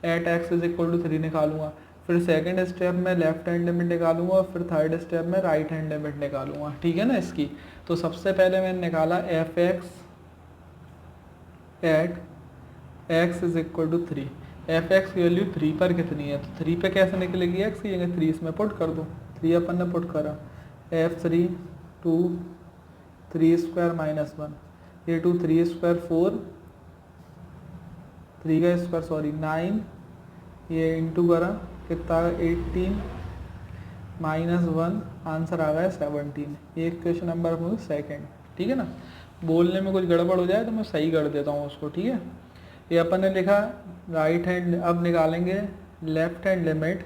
at x is equal to 3 निकालूंगा, फिर सेकंड स्टेप में लेफ्ट हैंड लिमिट निकालूंगा, और फिर थर्ड स्टेप में राइट हैंड लिमिट निकालूंगा, ठीक है ना इसकी। तो सबसे पहले मैंने निकाला f(x) at x is equal to 3। f(x) की वैल्यू 3 पर कितनी है? तो 3 पे कैसे निकलेगी x की जगह? 3 इसमें पुट कर दो, 3 अपन ने पुट करा, f(3) 2 3² माइनस 1, ये 2 3² 4, 3 का स्क्वायर सॉरी 9, ये इंटू करा कितना 18 माइनस 1, आंसर आ गया 17। ये क्वेश्चन नंबर अपने सेकेंड, ठीक है ना। बोलने में कुछ गड़बड़ हो जाए तो मैं सही कर देता हूँ उसको, ठीक है। ये अपन ने लिखा राइट हैंड। अब निकालेंगे left hand limit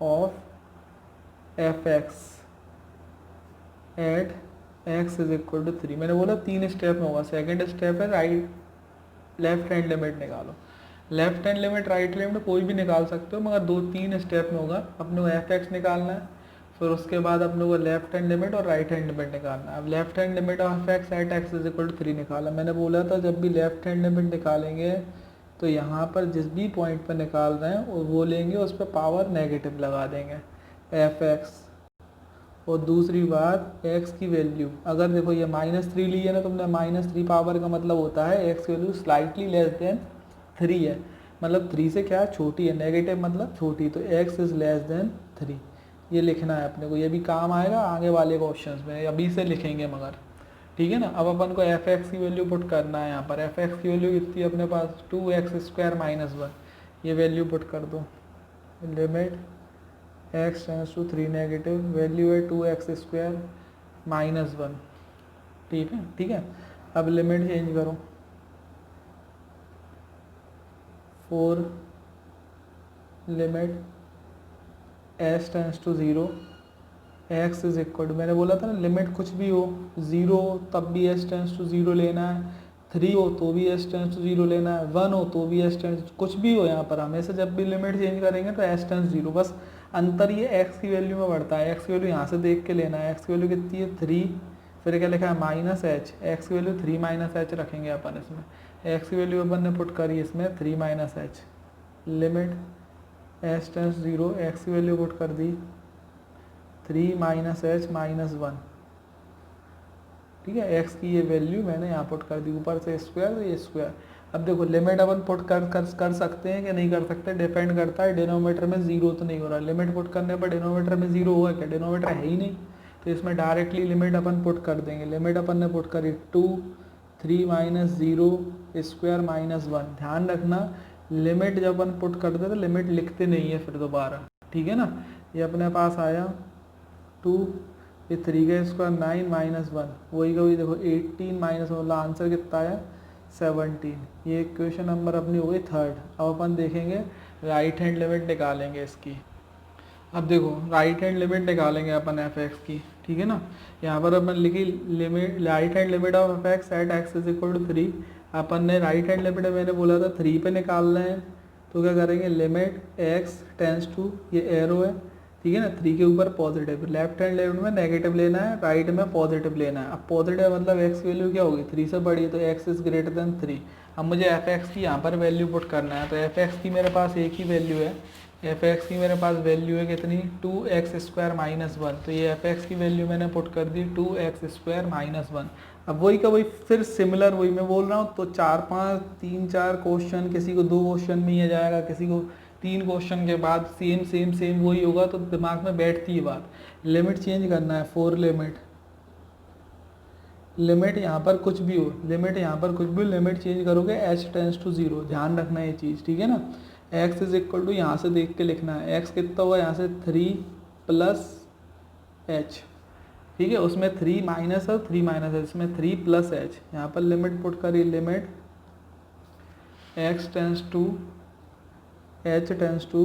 of f(x) at x is equal to 3। मैंने बोला 3 स्टेप में होगा, सेकेंड स्टेप है राइट लेफ्ट हैंड लिमिट निकालो। Left hand limit right limit कोई भी निकाल सकते हो, मगर 2-3 स्टेप में होगा। अपने को एफ एक्स निकालना है, फिर उसके बाद अपने को लेफ्ट हैंड लिमिट और राइट हैंड लिमिट निकालना है। अब left hand limit of F x at x is equal to 3 निकाला। मैंने बोला था जब भी लेफ्ट हैंड लिमिट निकालेंगे तो यहाँ पर जिस भी पॉइंट पर निकाल रहे हैं वो लेंगे, उस पर पावर नेगेटिव लगा देंगे एफ एक्स। और दूसरी बात एक्स की वैल्यू, अगर देखो ये -3 ली है ना तुमने, -3 पावर का मतलब होता है एक्स की वैल्यू स्लाइटली लेस देन 3 है, मतलब 3 से क्या छोटी है, नेगेटिव मतलब छोटी, तो एक्स इज़ लेस देन 3। ये लिखना है अपने को, ये भी काम आएगा आगे वाले क्वेश्चंस में, अभी से लिखेंगे मगर, ठीक है ना। अब अपन को एफ एक्स की वैल्यू पुट करना है। यहाँ पर एफ एक्स की वैल्यू कितनी है अपने पास, 2x² - 1, ये वैल्यू पुट कर दो। Limit x tends to 3 negative, value है 2x² - 1, ठीक है, ठीक है। अब लिमिट चेंज करो, 4 limit s tends to 0, x is equal to, मैंने बोला था ना लिमिट कुछ भी हो, 0 तब भी s टेंड्स टू 0 लेना है, 3 हो तो भी s टेंड्स टू 0 लेना है, 1 हो तो भी s टेंड्स, कुछ भी हो यहाँ पर हमेशा जब भी लिमिट चेंज करेंगे तो s टेंड्स 0, बस अंतर ये x की वैल्यू में बढ़ता है। x की वैल्यू यहाँ से देख के लेना है, x की वैल्यू कितनी है 3, फिर क्या लिखा है -h, x की वैल्यू 3 - h रखेंगे अपन इसमें, x की वैल्यू अपन ने पुट करी इसमें 3 - h, limit s tends 0, x की वैल्यू पुट कर दी 3 - h - 1, ठीक है। x की ये वैल्यू मैंने यहाँ पुट कर दी, ऊपर से स्क्वायर तो ये स्क्वायर। अब देखो लिमिट अपन पुट कर सकते हैं कि नहीं कर सकते, डिपेंड करता है डिनोमीटर में 0 तो नहीं हो रहा। लिमिट पुट करने पर डिनोमीटर में 0 होगा क्या, डिनोमीटर है ही नहीं, तो इसमें डायरेक्टली लिमिट अपन पुट कर देंगे। लिमिट अपन ने पुट करी 2 3 - 0 स्क्वायर - 1। ध्यान रखना लिमिट जब अपन पुट करते तो लिमिट लिखते नहीं है फिर दोबारा, ठीक है ना। ये अपने पास आया 2, ये 3 का स्क्वायर 9 - 1, वही का वही देखो 18 - 1, मतलब आंसर कितना आया 17। ये क्वेश्चन नंबर अपनी हो गई 3rd। अब अपन देखेंगे राइट हैंड लिमिट निकालेंगे इसकी। अब देखो राइट हैंड लिमिट निकालेंगे अपन एफ एक्स की, ठीक है ना। यहाँ पर अपन लिखी limit right hand limit of F x at x is equal to 3। अपन ने राइट हैंड लिमिट मैंने बोला था 3 पे निकालना है, तो क्या करेंगे लिमिट एक्स टेंस टू, ये एरो है, ठीक है ना, 3 के ऊपर पॉजिटिव, लेफ्ट हैंड लिमिट में नेगेटिव लेना है, राइट में पॉजिटिव लेना है। अब पॉजिटिव मतलब एक्स की वैल्यू क्या होगी 3 से बड़ी है, तो एक्स इज ग्रेटर देन 3। अब मुझे एफ एक्स की यहाँ पर वैल्यू पुट करना है, तो एफ एक्स की मेरे पास एक ही वैल्यू है, एफ एक्स की मेरे पास वैल्यू है कितनी 2x² - 1, तो ये एफ एक्स की वैल्यू मैंने पुट कर दी 2x² - 1। अब वही का वही फिर सिमिलर वही मैं बोल रहा हूँ, तो 3-4 क्वेश्चन, किसी को 2 क्वेश्चन में ही आ जाएगा, किसी को 3 क्वेश्चन के बाद सेम वही होगा, तो दिमाग में बैठती है बात। लिमिट चेंज करना है 4 लिमिट यहाँ पर कुछ भी हो, लिमिट यहाँ पर कुछ भी, लिमिट चेंज करोगे h टेंस टू 0, ध्यान रखना ये चीज़, ठीक है ना। x इज इक्वल टू यहाँ से देख के लिखना है, x कितना हुआ यहाँ से 3 + h, ठीक है, उसमें 3 माइनस है 3 माइनस है, इसमें 3 + h। यहाँ पर लिमिट पुट करी, limit x tends to h tends to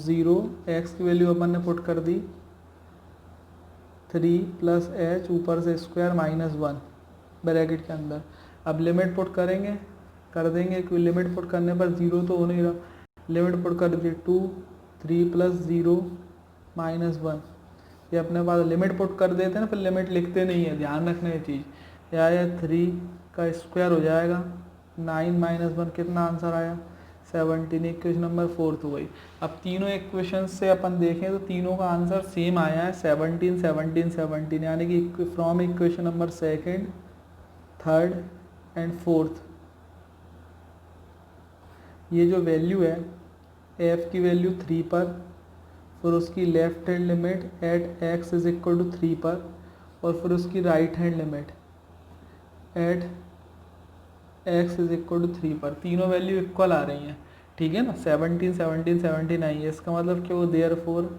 0, x की वैल्यू अपन ने पुट कर दी 3 + h, ऊपर से स्क्वायर -1 ब्रैकेट के अंदर। अब लिमिट पुट करेंगे, कर देंगे, क्योंकि लिमिट पुट करने पर 0 तो हो नहीं रहा, लिमिट पुट कर दी 2 3 + 0 -1। ये अपने पास लिमिट पुट कर देते हैं ना, फिर लिमिट लिखते नहीं है, ध्यान रखना ये चीज़। यह 3 का स्क्वायर हो जाएगा 9 - 1, कितना आंसर आया 17। इक्वेशन नंबर 4 हो गई। अब तीनों इक्वेशन से अपन देखें तो तीनों का आंसर सेम आया है 17 17 17, यानी कि from equation number 2nd 3rd and 4th ये जो वैल्यू है f की वैल्यू 3 पर, फिर उसकी left hand limit at x is equal to 3 पर, और फिर उसकी right hand limit at x is equal to 3 पर, तीनों वैल्यू इक्वल आ रही हैं, ठीक है ना। 17 17 17 आई है, इसका मतलब क्या हो, therefore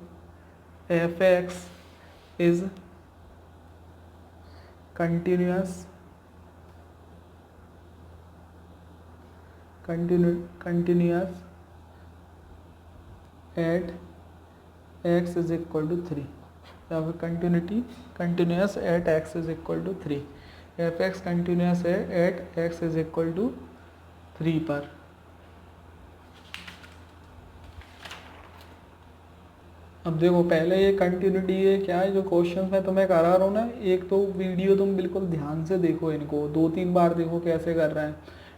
F x is continuous at x is equal to 3, या फिर continuous at x is equal to 3। F X continuous है at x is equal to 3 पर, अब देखो पहले ये कंटिन्यूटी है क्या है, जो क्वेश्चन मैं तुम्हें करा रहा हूँ ना, एक तो वीडियो तुम बिल्कुल ध्यान से देखो, इनको 2-3 बार देखो कैसे कर रहे हैं,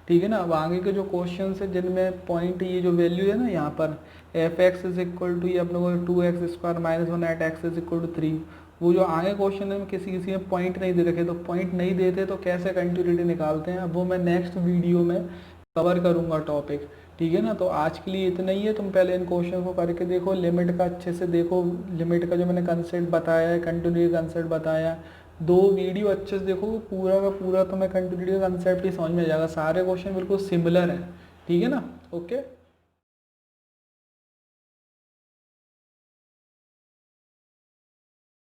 ठीक है ना। अब आगे के जो क्वेश्चन है जिनमें पॉइंट ये जो वैल्यू है ना यहाँ पर f x is equal to ये अपने को 2x² - 1 at x is equal to 3, वो जो आगे क्वेश्चन में किसी किसी में पॉइंट नहीं दे रखे, तो पॉइंट नहीं देते तो कैसे कंटिन्यूटी निकालते हैं, अब वो मैं नेक्स्ट वीडियो में कवर करूँगा टॉपिक, ठीक है ना। तो आज के लिए इतना ही है, तुम पहले इन क्वेश्चन को करके देखो, लिमिट का अच्छे से देखो, लिमिट का जो मैंने कंसेप्ट बताया है, कंटिन्यूटी कंसेप्ट बताया, 2 वीडियो अच्छे से देखो, पूरा का पूरा तुम्हें कंटिन्यूटी का कंसेप्ट ही समझ में आ जाएगा, सारे क्वेश्चन बिल्कुल सिमिलर हैं, ठीक है ना। ओके।